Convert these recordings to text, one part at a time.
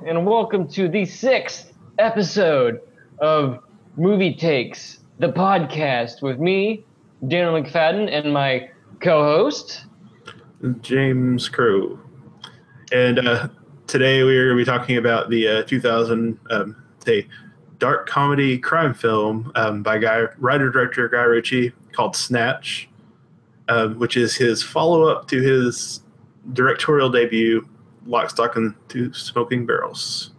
and welcome to the 6th episode of Movie Takes, the podcast with me, Daniel McFadden, and my co-host, James Crow. And today we're going to be talking about the 2000 dark comedy crime film by writer-director Guy Ritchie called Snatch, which is his follow-up to his directorial debut, Lock, Stock, and Two Smoking Barrels.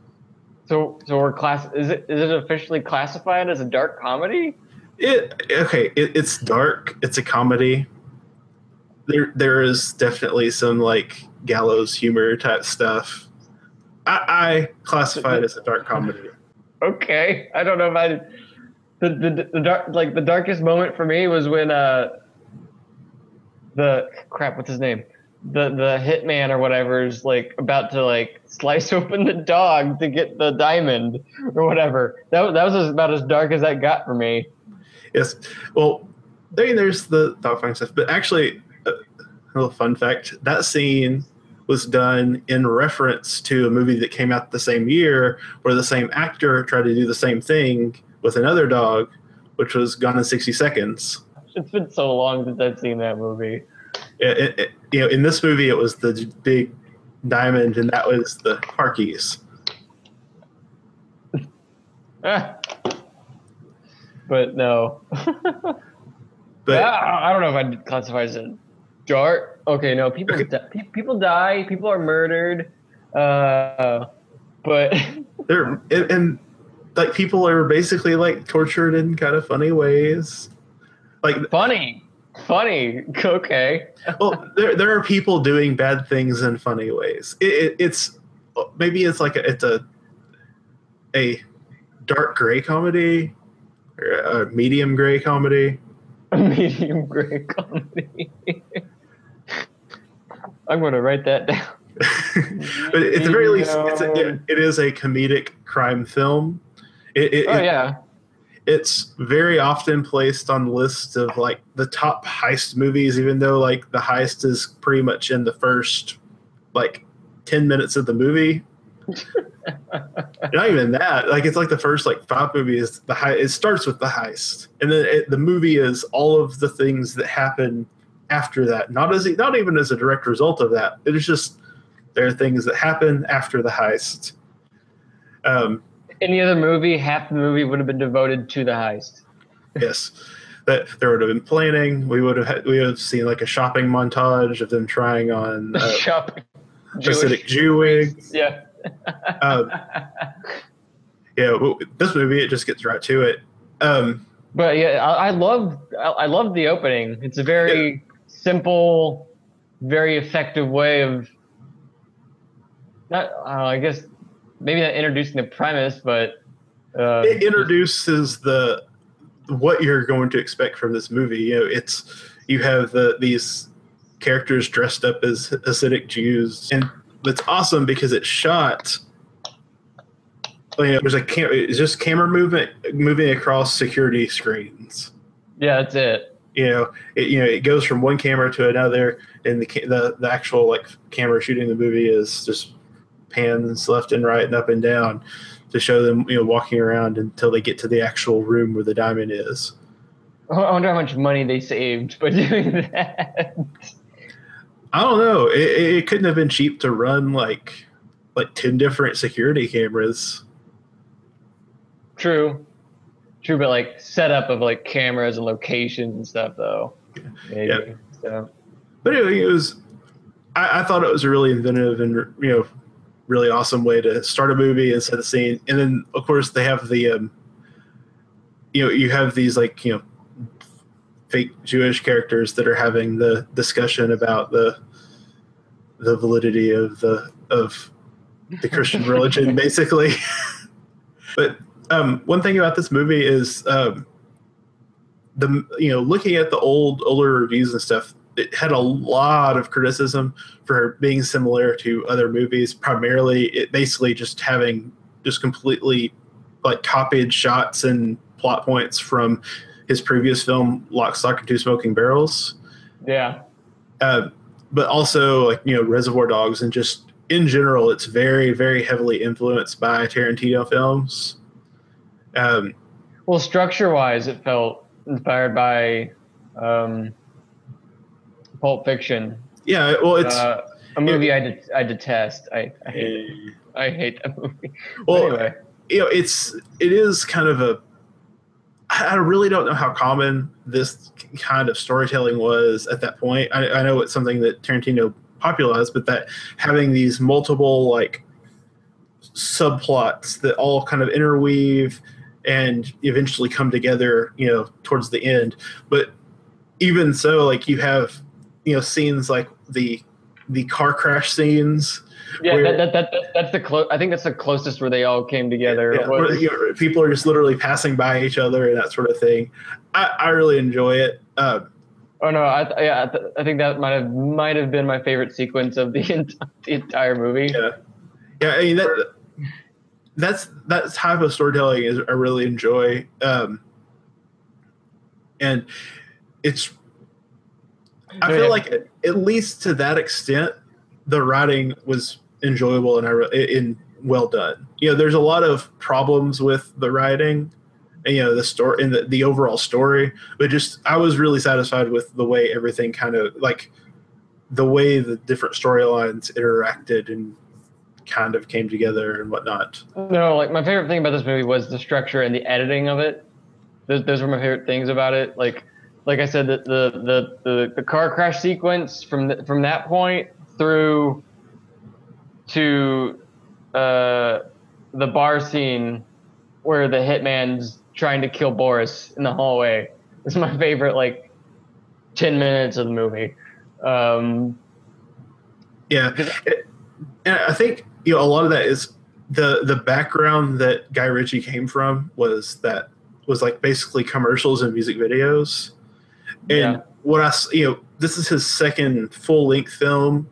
So we're is it officially classified as a dark comedy? It's dark. It's a comedy. There is definitely some like gallows humor type stuff. I classify it as a dark comedy. Okay, I don't know if the darkest moment for me was when what's his name? The hitman or whatever is like about to like slice open the dog to get the diamond or whatever. That was about as dark as that got for me. Yes. Well, there's the dog fighting stuff, but actually, a little fun fact: that scene was done in reference to a movie that came out the same year, where the same actor tried to do the same thing with another dog, which was Gone in 60 Seconds. It's been so long since I've seen that movie. In this movie, it was the big diamond, and that was the car keys. But no. But I don't know if I'd classify it as a dark. Okay, no, people die, people are murdered, but they're and like people are basically like tortured in kind of funny ways. Like funny. Okay. Well, there are people doing bad things in funny ways. It's maybe it's like it's a dark gray comedy or a medium gray comedy. A medium gray comedy. I'm going to write that down. But at the very least, it is a comedic crime film. Yeah. It's very often placed on lists of like the top heist movies, even though like the heist is pretty much in the first like 10 minutes of the movie. Not even that. Like it's like the first like 5 movies. It starts with the heist, and then the movie is all of the things that happen after that. Not even as a direct result of that. It is just there are things that happen after the heist. Any other movie, half the movie would have been devoted to the heist. Yes, that there would have been planning. We would have seen like a shopping montage of them trying on shopping Hasidic Jew wigs. Yeah. This movie it just gets right to it. But yeah, I love the opening. It's a very simple, very effective way of I guess. Maybe not introducing the premise, but it introduces what you're going to expect from this movie. You have these characters dressed up as Hasidic Jews, and it's awesome because it's shot. There's it's just camera moving across security screens. Yeah, that's it. It goes from one camera to another, and the actual like camera shooting the movie is just pans left and right and up and down to show them walking around until they get to the actual room where the diamond is. I wonder how much money they saved by doing that. I don't know. It couldn't have been cheap to run like 10 different security cameras. True, but like setup of like cameras and locations and stuff though. Maybe. Yeah. So. But anyway, it was. I thought it was a really inventive and really awesome way to start a movie and set a scene. And then of course they have the you have these like fake Jewish characters that are having the discussion about the validity of the Christian religion basically. But one thing about this movie is looking at the older reviews and stuff, it had a lot of criticism for being similar to other movies. Primarily, it basically just having just completely like copied shots and plot points from his previous film, Lock, Stock, and Two Smoking Barrels. Yeah. But also like Reservoir Dogs, and just in general, it's very, very heavily influenced by Tarantino films. Well, structure-wise, it felt inspired by Pulp Fiction. Yeah, well, it's a movie I detest. I hate that movie. Well, anyway, it is kind of a. I really don't know how common this kind of storytelling was at that point. I know it's something that Tarantino popularized, but that having these multiple like subplots that all kind of interweave and eventually come together, towards the end. But even so, like you have, scenes like the car crash scenes. Yeah, that's I think that's the closest where they all came together. Yeah, where, people are just literally passing by each other and that sort of thing. I really enjoy it. Oh no, I think that might have been my favorite sequence of the entire movie. Yeah. I mean that's that type of storytelling I really enjoy, and it's. I feel like at least to that extent, the writing was enjoyable and well done. There's a lot of problems with the writing, and the story and the overall story, but just I was really satisfied with the way everything kind of like the way the different storylines interacted and kind of came together and whatnot. No, like my favorite thing about this movie was the structure and the editing of it. Those were my favorite things about it. Like I said, the car crash sequence from that point through to the bar scene where the hitman's trying to kill Boris in the hallway is my favorite, like 10 minutes of the movie. Yeah, and I think a lot of that is the background that Guy Ritchie came from was like basically commercials and music videos. And this is his second full-length film,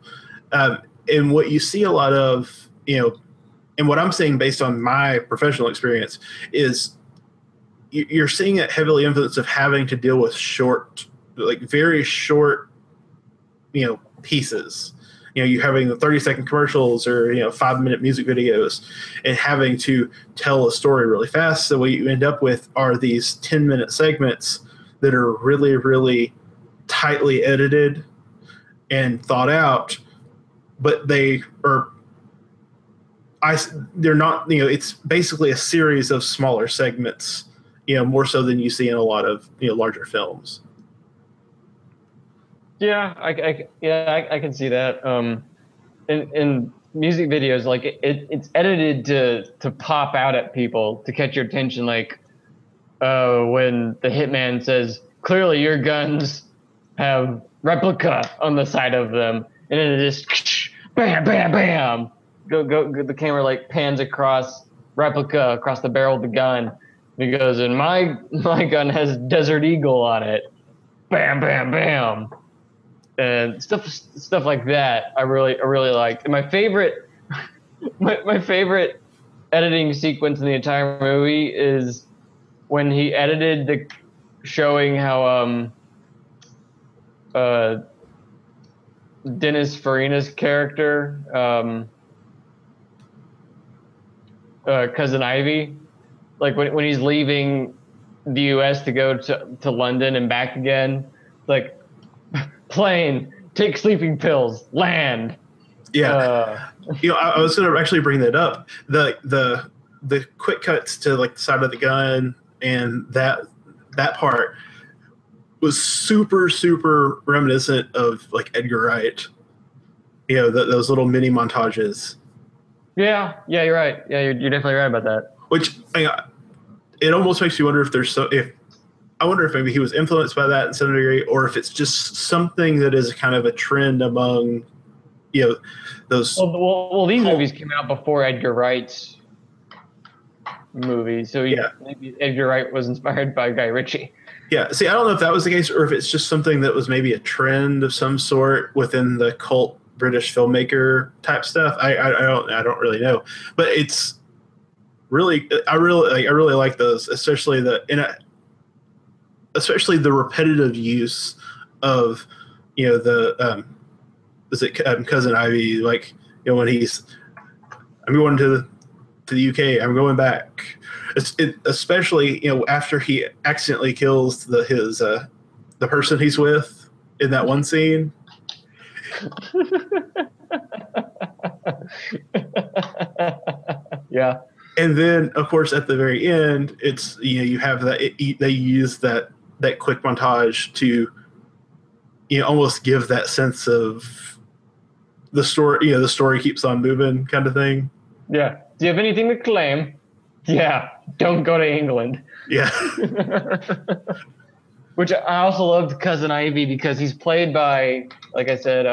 and what you see a lot of, and what I'm saying based on my professional experience is you're seeing that heavily influence of having to deal with very short, pieces. You're having the 30-second commercials or 5-minute music videos, and having to tell a story really fast. So what you end up with are these 10-minute segments that are really, really tightly edited and thought out, but they're not, it's basically a series of smaller segments, more so than you see in a lot of, larger films. Yeah, I can see that. In music videos, like it's edited to pop out at people to catch your attention, like when the hitman says, "Clearly your guns have replica on the side of them," and then it just bam, bam, bam. Go. The camera like pans across replica across the barrel of the gun. And he goes, "And my gun has Desert Eagle on it." Bam, bam, bam. And stuff like that, I really liked. And my favorite, my favorite editing sequence in the entire movie is when he edited showing how Dennis Farina's character, Cousin Ivy, like when he's leaving the U.S. to go to London and back again, like. Plane, take sleeping pills, land. Yeah, I was going to actually bring that up. The quick cuts to like the side of the gun and that part was super, super reminiscent of like Edgar Wright. Those little mini montages. Yeah, you're right. Yeah, you're definitely right about that. Which it almost makes you wonder I wonder if maybe he was influenced by that in some degree, or if it's just something that is kind of a trend among, those. Well, these movies came out before Edgar Wright's movies, so maybe Edgar Wright was inspired by Guy Ritchie. Yeah. See, I don't know if that was the case, or if it's just something that was maybe a trend of some sort within the cult British filmmaker type stuff. I don't really know, but it's really I really like those, especially especially the repetitive use of, Cousin Ivy, like, when I'm going to the UK. I'm going back. Especially after he accidentally kills the person he's with in that one scene. Yeah. And then, of course, at the very end, it's you have that they use that quick montage to almost give that sense of the story. The story keeps on moving, kind of thing. Yeah. Do you have anything to claim? Yeah. Don't go to England. Yeah. Which I also loved Cousin Ivy because he's played by, like I said,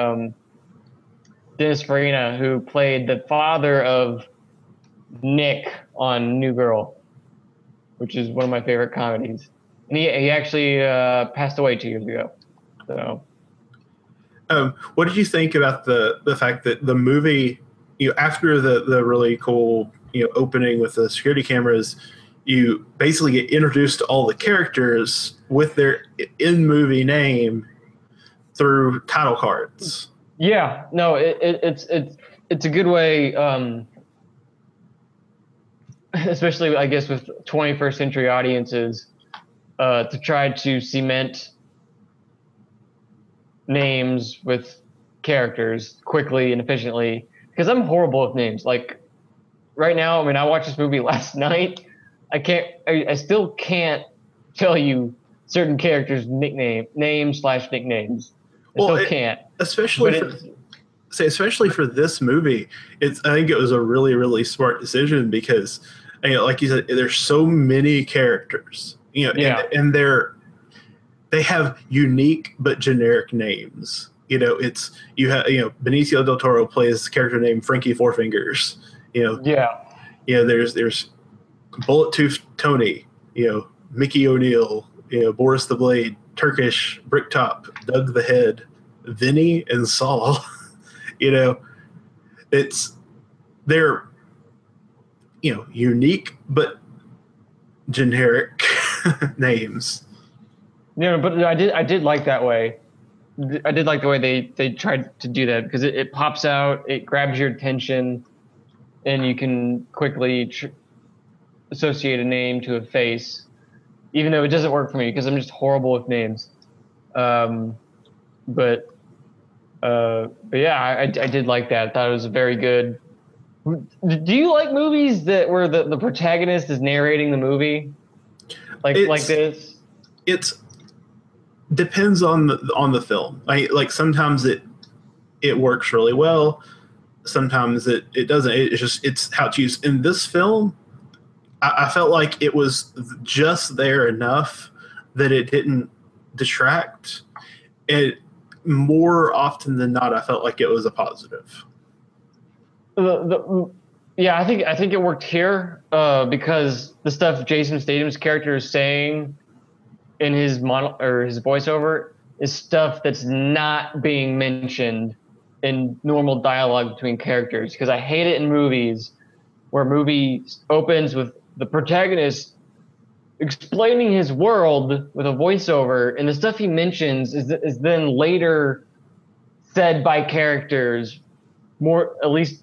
Dennis Farina, who played the father of Nick on New Girl, which is one of my favorite comedies. And he actually passed away 2 years ago. So, what did you think about the fact that the movie, after the really cool opening with the security cameras, you basically get introduced to all the characters with their in-movie name through title cards? Yeah, no, it's a good way, especially I guess with 21st century audiences, to try to cement names with characters quickly and efficiently. Because I'm horrible with names. Like right now, I mean, I watched this movie last night. I still can't tell you certain characters' names/nicknames. Still can't. Especially for this movie, I think it was a really, really smart decision because, like you said, there's so many characters, and they have unique but generic names. You have Benicio del Toro plays a character named Franky Four Fingers. There's Bullet Tooth Tony, Mickey O'Neill, Boris the Blade, Turkish, Bricktop, Doug the Head, Vinny, and Saul. They're unique but generic names. Yeah, but I did like that way. I did like the way they tried to do that because it pops out, it grabs your attention, and you can quickly associate a name to a face, even though it doesn't work for me because I'm just horrible with names. But yeah, I did like that. I thought it was a very good. Do you like movies where the protagonist is narrating the movie, like this? It's depends on the film. Like sometimes it works really well. Sometimes it doesn't. It's how it's used. In this film, I felt like it was just there enough that it didn't detract. It more often than not, I felt like it was a positive. Yeah, I think it worked here because the stuff Jason Statham's character is saying in his his voiceover is stuff that's not being mentioned in normal dialogue between characters. Because I hate it in movies where a movie opens with the protagonist explaining his world with a voiceover, and the stuff he mentions is then later said by characters at least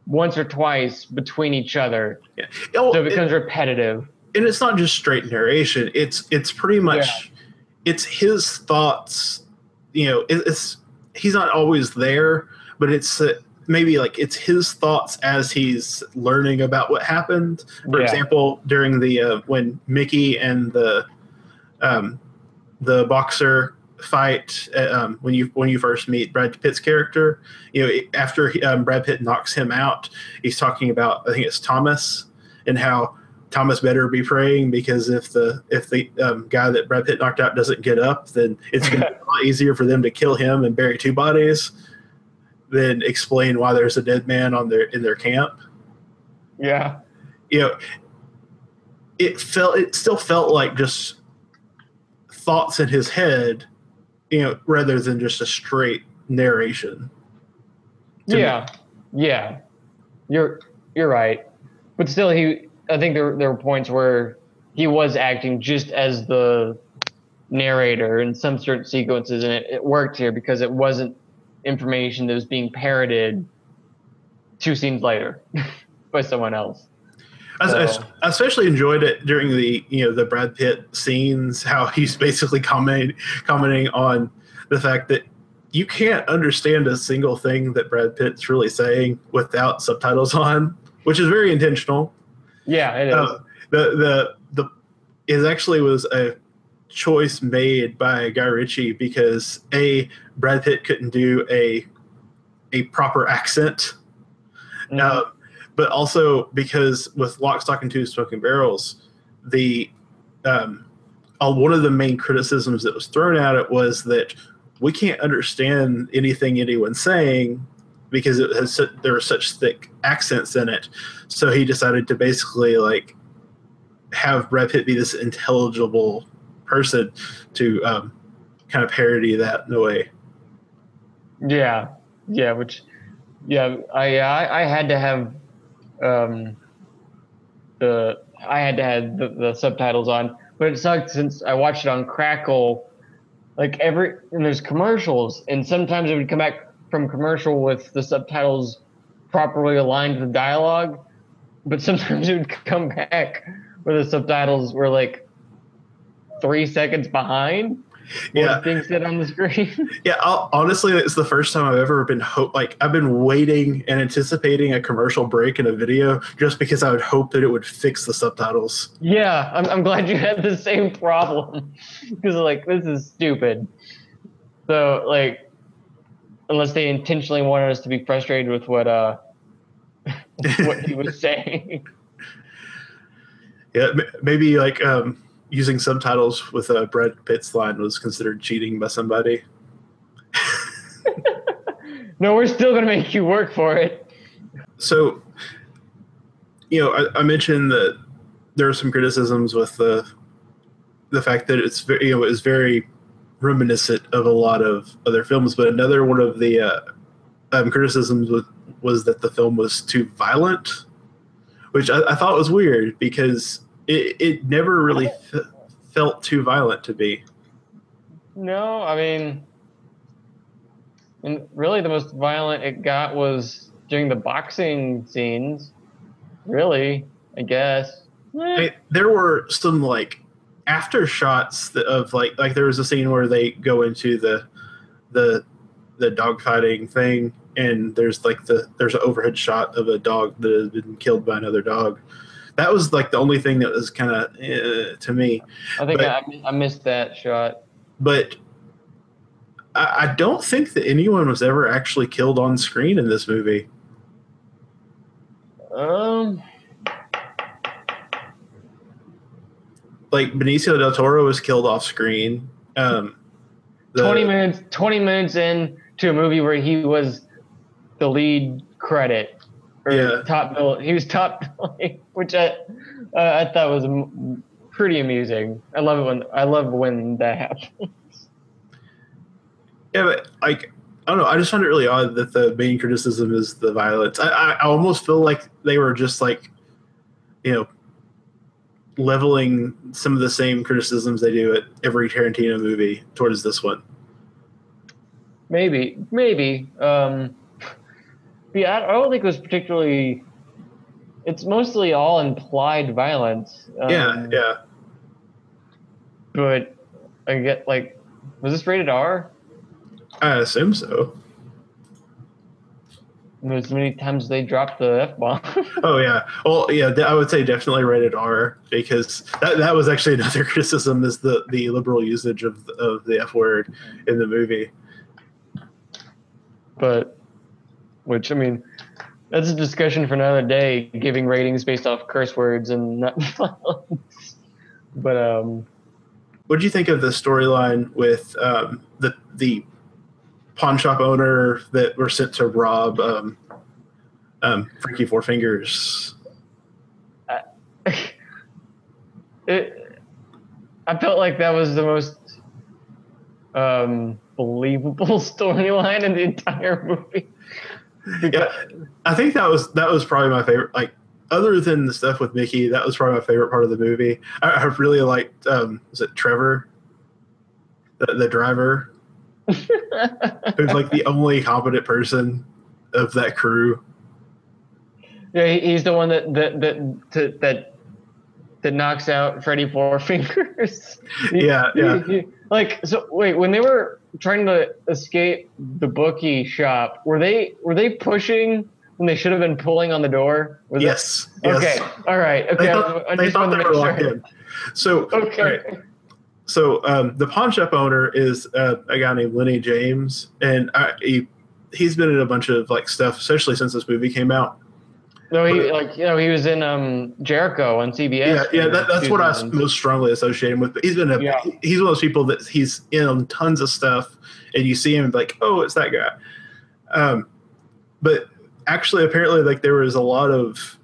once or twice between each other. Yeah. So it becomes repetitive. And it's not just straight narration. It's pretty much it's his thoughts. He's not always there, but it's maybe like it's his thoughts as he's learning about what happened. For example, during the when Mickey and the boxer fight, when you first meet Brad Pitt's character, after Brad Pitt knocks him out, he's talking about, I think it's Thomas, and how Thomas better be praying because if the guy that Brad Pitt knocked out doesn't get up, then it's going to be a lot easier for them to kill him and bury two bodies than explain why there's a dead man in their camp. Yeah. It still felt like just thoughts in his head, rather than just a straight narration. Yeah. You're right. But still, I think there were points where he was acting just as the narrator in some certain sequences, and it worked here because it wasn't information that was being parroted 2 scenes later by someone else. I especially enjoyed it during the Brad Pitt scenes, how he's basically commenting on the fact that you can't understand a single thing that Brad Pitt's really saying without subtitles on, which is very intentional. Yeah, it is. It actually was a choice made by Guy Ritchie because Brad Pitt couldn't do a proper accent. Mm-hmm. But also because with Lock, Stock, and Two Smoking Barrels, one of the main criticisms that was thrown at it was that we can't understand anything anyone's saying because there were such thick accents in it. So he decided to basically like have Brad Pitt be this intelligible person to kind of parody that in a way. Yeah, I had to have the subtitles on, but it sucked since I watched it on Crackle. Like and there's commercials, and sometimes it would come back from commercial with the subtitles properly aligned to the dialogue, but sometimes it would come back where the subtitles were like 3 seconds behind what things said on the screen. Yeah, honestly, it's the first time I've ever been I've been waiting and anticipating a commercial break in a video just because I would hope that it would fix the subtitles. Yeah, I'm glad you had the same problem because like this is stupid. So like, unless they intentionally wanted us to be frustrated with what what he was saying. Yeah, maybe like using subtitles with a Brad Pitt's line was considered cheating by somebody. No, we're still going to make you work for it. So, I mentioned that there are some criticisms with the fact that it's very reminiscent of a lot of other films. But another one of the criticisms was that the film was too violent, which I thought was weird because it never really felt too violent to me. No, I mean, and really the most violent it got was during the boxing scenes. Really, I guess. There were some like after shots of like there was a scene where they go into the dogfighting thing, and there's an overhead shot of a dog that has been killed by another dog. That was like the only thing that was kind of to me. I think I missed that shot. But I don't think that anyone was ever actually killed on screen in this movie. Like Benicio del Toro was killed off screen. 20 minutes in to a movie where he was the lead credit. Top bill. He was top billing, which I thought was pretty amusing. I love when that happens. Yeah, but like I don't know. I just find it really odd that the main criticism is the violence. I almost feel like they were just like, leveling some of the same criticisms they do at every Tarantino movie towards this one. Maybe. Yeah, I don't think it was particularly. It's mostly all implied violence. Yeah. But I get was this rated R? I assume so. There's many times they dropped the F-bomb. Oh yeah. Well, yeah. I would say definitely rated R because that was actually another criticism is the liberal usage of the F word in the movie. But. Which, I mean, that's a discussion for another day, giving ratings based off curse words and not violence. But what do you think of the storyline with the pawn shop owner that were sent to rob Franky Four Fingers? I felt like that was the most believable storyline in the entire movie. Yeah, I think that was probably my favorite. Like, other than the stuff with Mickey, that was probably my favorite part of the movie. I really liked. Was it Trevor, the driver, who's like the only competent person of that crew? Yeah, he's the one that knocks out Freddy Four Fingers. Yeah, yeah. Like, so wait, when they were trying to escape the bookie shop, were they pushing when they should have been pulling on the door? Was Yes. it? Okay. Yes. All right. Okay. I They just thought wanted they to were make locked sure. in. So Okay. right. So the pawn shop owner is a guy named Lennie James, and he's been in a bunch of like stuff, especially since this movie came out. No, he But, he was in Jericho on CBS. yeah, that's what I most strongly associate him with. But he's one of those people that he's in tons of stuff, and you see him and be like, oh, it's that guy. But actually, apparently, like there was a lot of,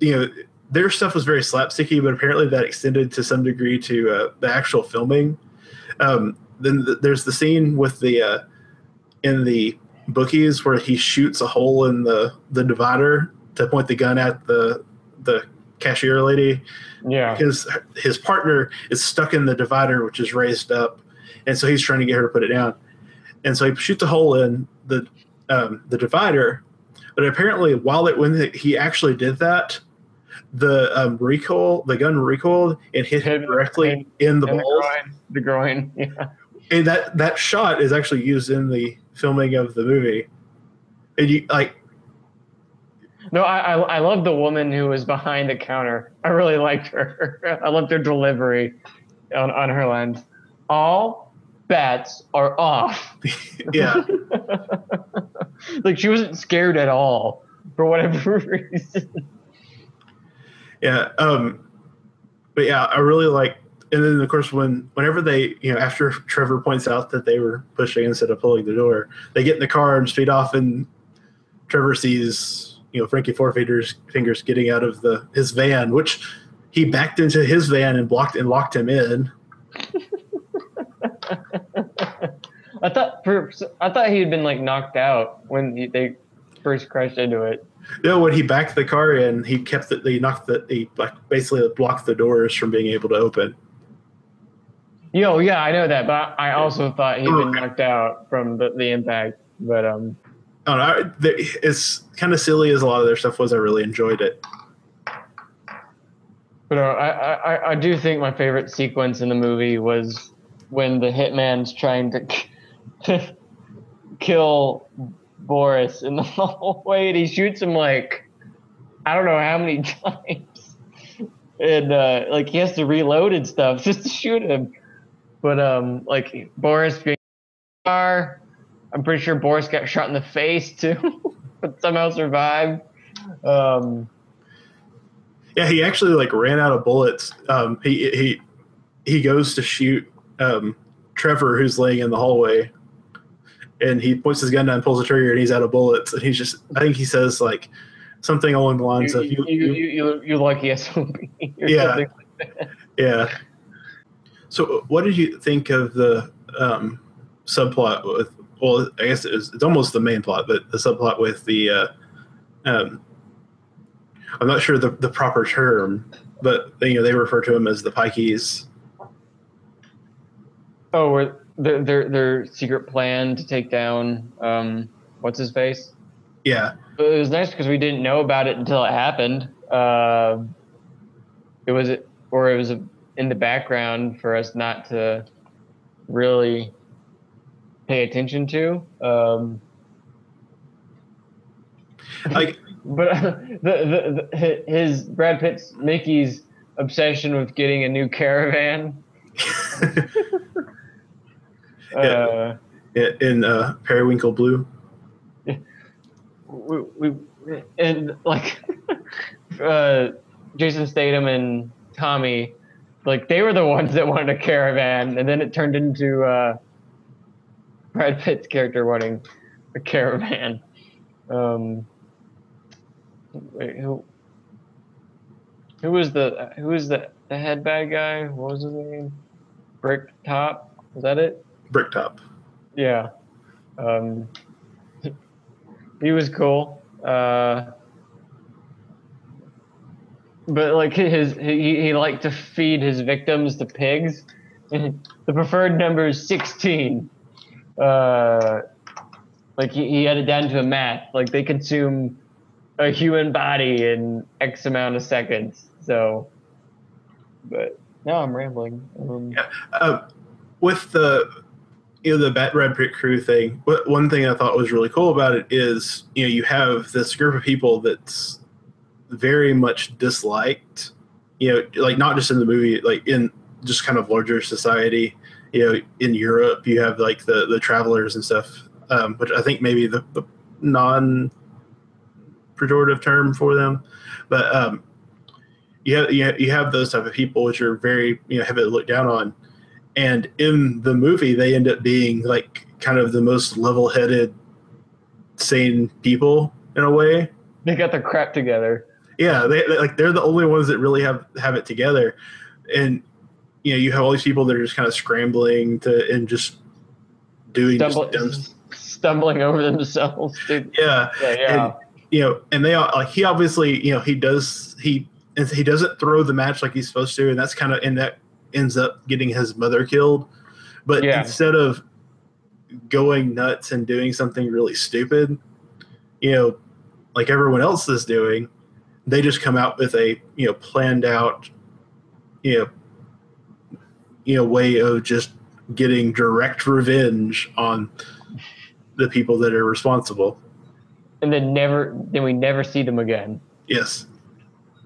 their stuff was very slapsticky, but apparently that extended to some degree to the actual filming. Then there's the scene with the in the bookies where he shoots a hole in the divider to point the gun at the cashier lady. Yeah. Because his partner is stuck in the divider, which is raised up, and so he's trying to get her to put it down. And so he shoots a hole in the divider, but apparently when he actually did that, the gun recoiled and hit him directly in the balls. The groin. Yeah. And that shot is actually used in the filming of the movie. And you like. No, I love the woman who was behind the counter. I really liked her. I loved her delivery on her lines. All bets are off. Yeah. Like she wasn't scared at all for whatever reason. Yeah. But yeah, I really like. And then of course whenever they after Trevor points out that they were pushing instead of pulling the door, they get in the car and speed off, and Trevor sees Franky Four Fingers getting out of his van, which he backed into his van and locked him in. I thought he had been like knocked out when they first crashed into it. No, when he backed the car in, he basically blocked the doors from being able to open. Yeah, I know that, but I also thought he'd been knocked out from the impact. But I don't know. It's kind of silly as a lot of their stuff was. I really enjoyed it. But I do think my favorite sequence in the movie was when the hitman's trying to kill Boris in the hallway, and he shoots him like I don't know how many times, and like he has to reload and stuff just to shoot him. But like Boris being car, I'm pretty sure Boris got shot in the face too, but somehow survived. Yeah, he actually like ran out of bullets. He goes to shoot Trevor, who's laying in the hallway, and he points his gun down, pulls the trigger, and he's out of bullets. And I think he says like something along the lines of you lucky SOB. Yeah, like yeah. So, what did you think of the subplot with? Well, I guess it's almost the main plot, but the subplot with the. I'm not sure the proper term, but they refer to him as the Pikeys. Oh, where their secret plan to take down what's his face? Yeah, but it was nice because we didn't know about it until it happened. It was in the background for us not to really pay attention to. But his Brad Pitt's Mickey's obsession with getting a new caravan. In Periwinkle Blue. We and like Jason Statham and Tommy, like they were the ones that wanted a caravan, and then it turned into Brad Pitt's character wanting a caravan. Wait, who was the head bad guy? What was his name? Bricktop? Was that it? Bricktop. Yeah. He was cool. But like he liked to feed his victims to pigs. The preferred number is 16. Like he had it down to a math. Like they consume a human body in X amount of seconds. So, but now I'm rambling. With the the Red Pit crew thing, one thing I thought was really cool about it is you have this group of people that's very much disliked, like not just in the movie, like in just kind of larger society. In Europe, you have like the travelers and stuff, which I think maybe the non-pejorative term for them, but you have those type of people which are very heavily looked down on, and in the movie they end up being like kind of the most level-headed, sane people in a way. They got their crap together. Yeah, they're the only ones that really have it together, and you have all these people that are just kind of scrambling and just doing stumbling over themselves. Dude. Yeah. And, and they all, like, he obviously he doesn't throw the match like he's supposed to, and that's kind of, and that ends up getting his mother killed. But instead of going nuts and doing something really stupid, like everyone else is doing, they just come out with a planned out way of just getting direct revenge on the people that are responsible. And then we never see them again. Yes.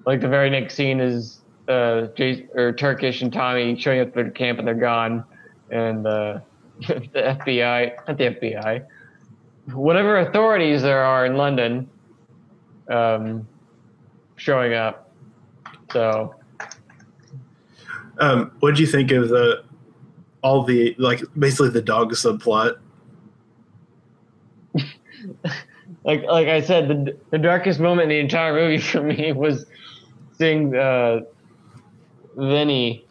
Like the very next scene is Turkish and Tommy showing up at their camp and they're gone, and the FBI, not the FBI, whatever authorities there are in London, showing up. So. What did you think of all the basically the dog subplot? like I said, the darkest moment in the entire movie for me was seeing Vinny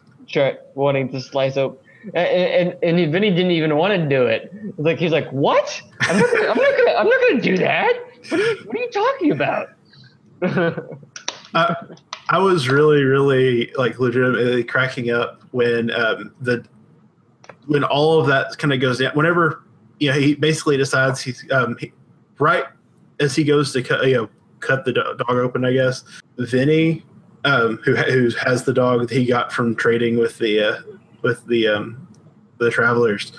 wanting to slice open, and Vinny didn't even want to do it. Like he's like, "What? I'm not gonna do that. What are you talking about?" I was really, really legitimately cracking up when when all of that kind of goes down. Whenever he basically decides he's right as he goes to cut the dog open, I guess Vinny, who has the dog that he got from trading with the travelers,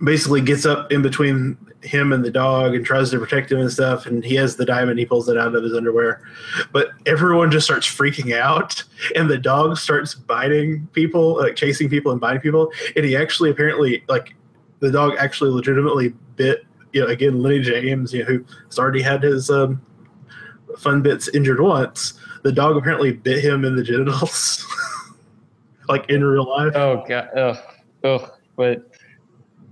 basically gets up in between him and the dog and tries to protect him and stuff, and he has the diamond, he pulls it out of his underwear, but everyone just starts freaking out, and the dog starts biting people, like chasing people and biting people, and he actually apparently, the dog actually legitimately bit again Lennie James, who's already had his fun bits injured once. The dog apparently bit him in the genitals like in real life. Oh god.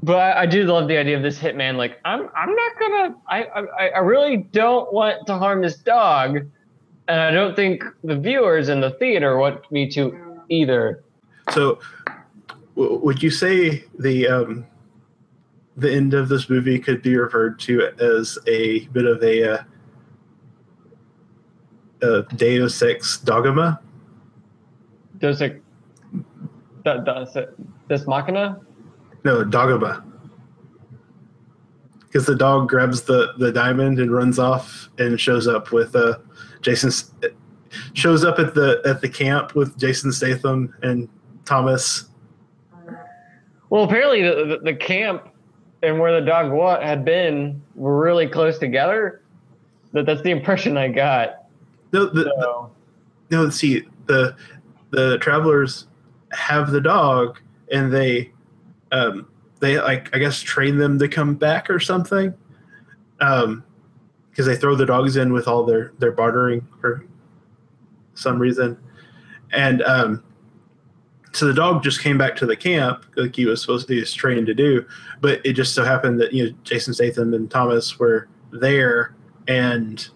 But I do love the idea of this hitman. Like, I'm not gonna. I really don't want to harm this dog, and I don't think the viewers in the theater want me to either. So, would you say the end of this movie could be referred to as a bit of a Deus Ex Dogma? Deus Ex Machina? No, Dogma. Because the dog grabs the diamond and runs off and shows up with Jason. Shows up at the camp with Jason Statham and Thomas. Well, apparently the camp and where the dog had been were really close together. That's the impression I got. No, see, the travelers have the dog, and they I guess train them to come back or something, because they throw the dogs in with all their bartering for some reason, and so the dog just came back to the camp like he was supposed to be trained to do, but it just so happened that Jason Statham and Thomas were there, and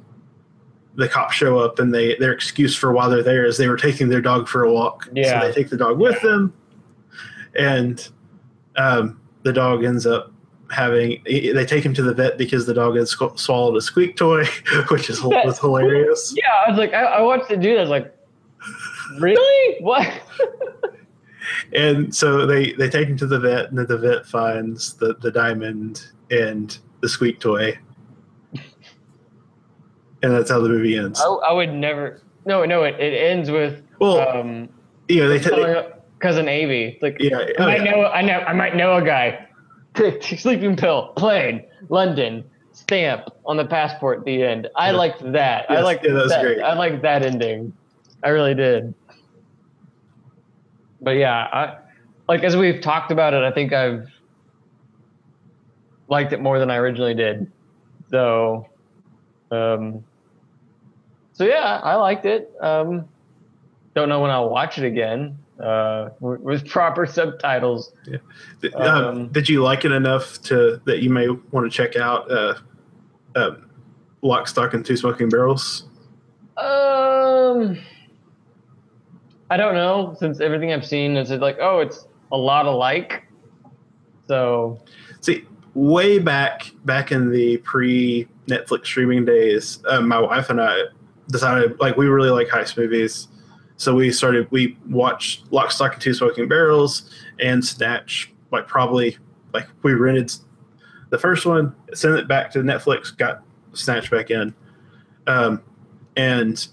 the cops show up, and their excuse for why they're there is they were taking their dog for a walk. Yeah. So they take the dog with them, and the dog ends up they take him to the vet because the dog had swallowed a squeak toy, which was hilarious. Yeah, I was like, I watched it do that. I was like, really? What? And so they take him to the vet, and then the vet finds the diamond and the squeak toy. and that's how the movie ends. I would never. No, it ends with They calling up cousin Avy. It's like I might know a guy. Sleeping pill, plane, London, stamp on the passport at the end. I liked that. Yes, I liked that was great. I liked that ending. I really did. But yeah, as we've talked about it, I think I've liked it more than I originally did. So yeah, I liked it. Don't know when I'll watch it again with proper subtitles. Yeah. Did you like it enough that you may want to check out Lock, Stock, and Two Smoking Barrels? I don't know, since everything I've seen is like, oh, it's a lot alike. So, see, way back in the pre-Netflix streaming days, my wife and I decided we really like heist movies, so we watched Lock, Stock, and Two Smoking Barrels and Snatch. We rented the first one, sent it back to Netflix, got Snatch back in, and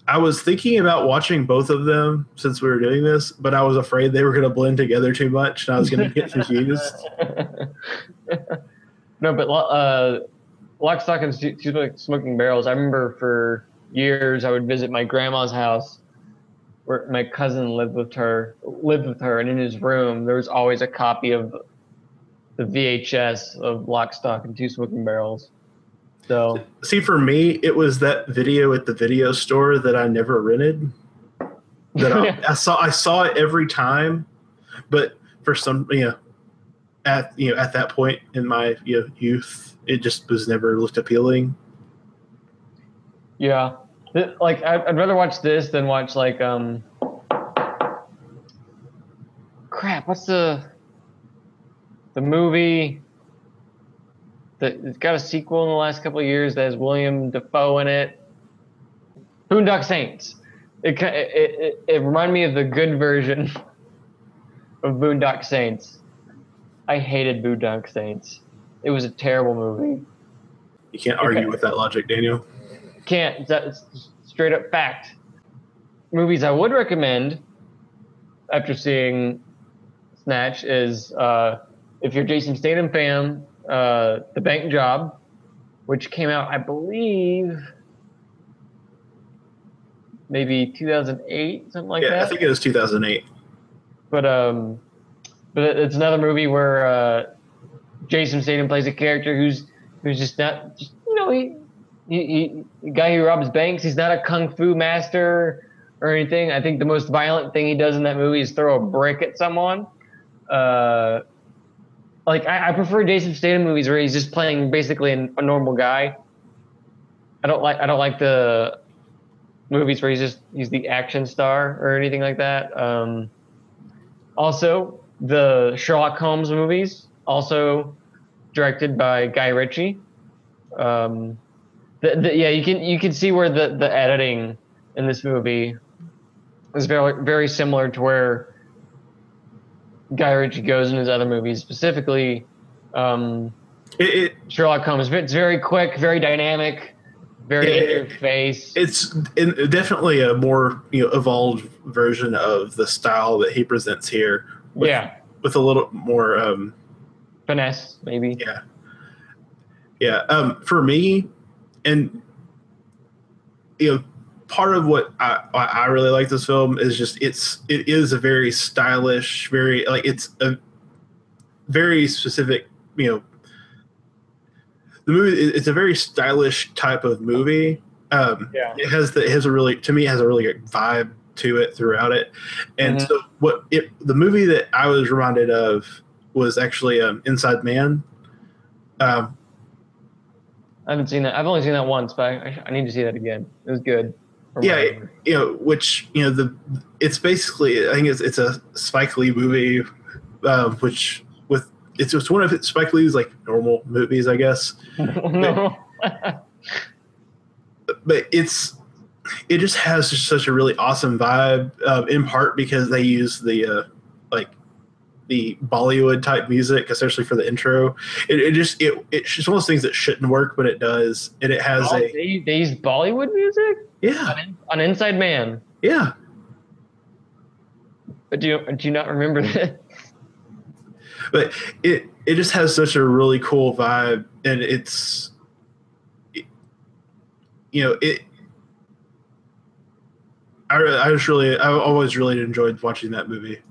I was thinking about watching both of them since we were doing this, but I was afraid they were going to blend together too much, and I was going to get confused. No, but Lock, Stock, and Two Smoking Barrels. I remember for years I would visit my grandma's house, where my cousin lived with her, and in his room there was always a copy of the VHS of Lock, Stock, and Two Smoking Barrels. So, see, for me, it was that video at the video store that I never rented. That I saw it every time, but for some, at that point in my youth, it just was never looked appealing. Yeah, I'd rather watch this than watch crap. What's the movie that got a sequel in the last couple of years that has William Dafoe in it? Boondock Saints. It reminded me of the good version of Boondock Saints. I hated Boondock Saints. It was a terrible movie. You can't argue with that logic, Daniel. Can't. That's straight up fact. Movies I would recommend after seeing Snatch is if you're a Jason Statham fan, The Bank Job, which came out, I believe, maybe 2008, something like that. Yeah, I think it was 2008. But it's another movie where Jason Statham plays a character who's just not, he guy who robs banks. He's not a kung fu master or anything. I think the most violent thing he does in that movie is throw a brick at someone. I prefer Jason Statham movies where he's just playing basically a normal guy. I don't like the movies where he's the action star or anything like that. Also, the Sherlock Holmes movies, also directed by Guy Ritchie. You can see where the editing in this movie is very, very similar to where Guy Ritchie goes in his other movies, specifically Sherlock Holmes. It's very quick, very dynamic, very in your face. It's definitely a more evolved version of the style that he presents here. With a little more finesse, maybe. Yeah. For me, and part of what I really like this film is just it is a very stylish, it's a very specific, the movie, it's a very stylish type of movie. It has a really good vibe to it throughout it. And so the movie that I was reminded of was actually Inside Man. I haven't seen that. I've only seen that once, but I need to see that again. It was good. It's basically, I think it's a Spike Lee movie, it's one of Spike Lee's normal movies, I guess. No. But it just has such a really awesome vibe, in part because they use the the Bollywood type music, especially for the intro. It's just one of those things that shouldn't work, but it does. And it has they use Bollywood music? Yeah. On Inside Man. Yeah. But do you not remember that? But it just has such a really cool vibe, and I always really enjoyed watching that movie.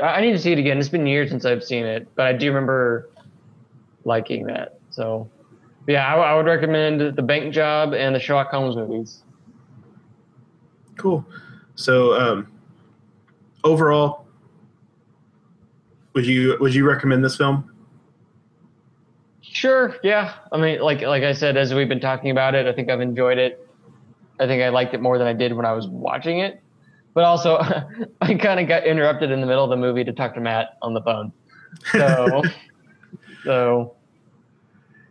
I need to see it again. It's been years since I've seen it, but I do remember liking that. So, yeah, I would recommend The Bank Job and the Sherlock Holmes movies. Cool. So, overall, would you recommend this film? Sure. Yeah. I mean, like I said, as we've been talking about it, I think I've enjoyed it. I think I liked it more than I did when I was watching it. But also, I kind of got interrupted in the middle of the movie to talk to Matt on the phone. So,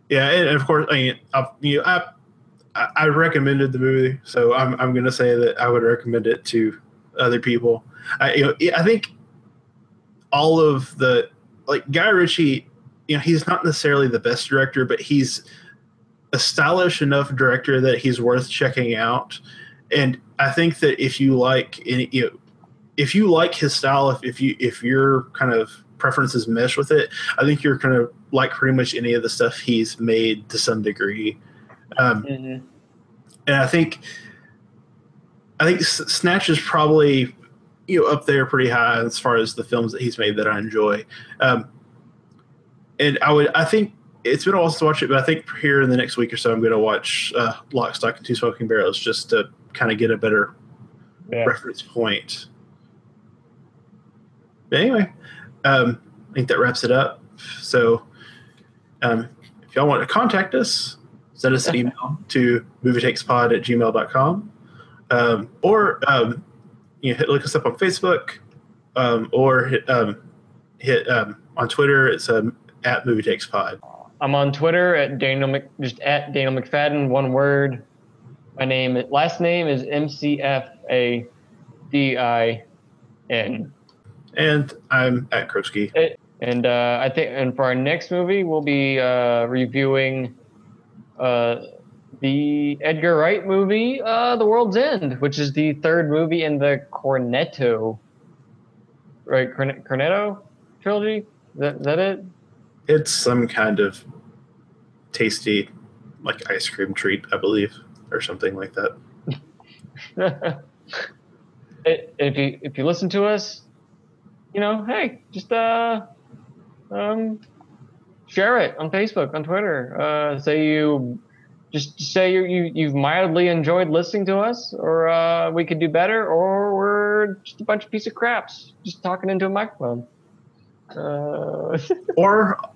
yeah, and of course, I mean, I recommended the movie, so I'm going to say that I would recommend it to other people. I think all of the Guy Ritchie, he's not necessarily the best director, but he's a stylish enough director that he's worth checking out. And I think that if you like his style, if your kind of preferences mesh with it, I think you're kind of like pretty much any of the stuff he's made to some degree. And I think Snatch is probably up there pretty high as far as the films that he's made that I enjoy. And I think it's been a while since I watched it, but I think here in the next week or so I'm going to watch Lock, Stock, and Two Smoking Barrels just to kind of get a better reference point. But anyway, I think that wraps it up. So if y'all want to contact us, send us an email to movietakespod@gmail.com, or look us up on Facebook, or hit on Twitter. It's at movietakespod. I'm on Twitter at Daniel McFadden, one word. My last name is McFadin. And I'm at Krochki. And for our next movie, we'll be reviewing the Edgar Wright movie, The World's End, which is the third movie in the Cornetto trilogy. Is that it? It's some kind of tasty, ice cream treat, I believe, or something like that. If you listen to us, hey, just share it on Facebook, on Twitter. Say you've mildly enjoyed listening to us, or we could do better, or we're just a bunch of piece of craps just talking into a microphone. Or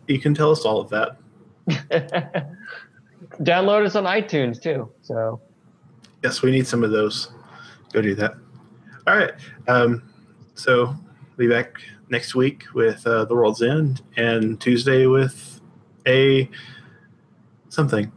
you can tell us all of that. Download us on iTunes too. So yes, we need some of those. Go do that. All right. So we'll be back next week with The World's End, and Tuesday with something.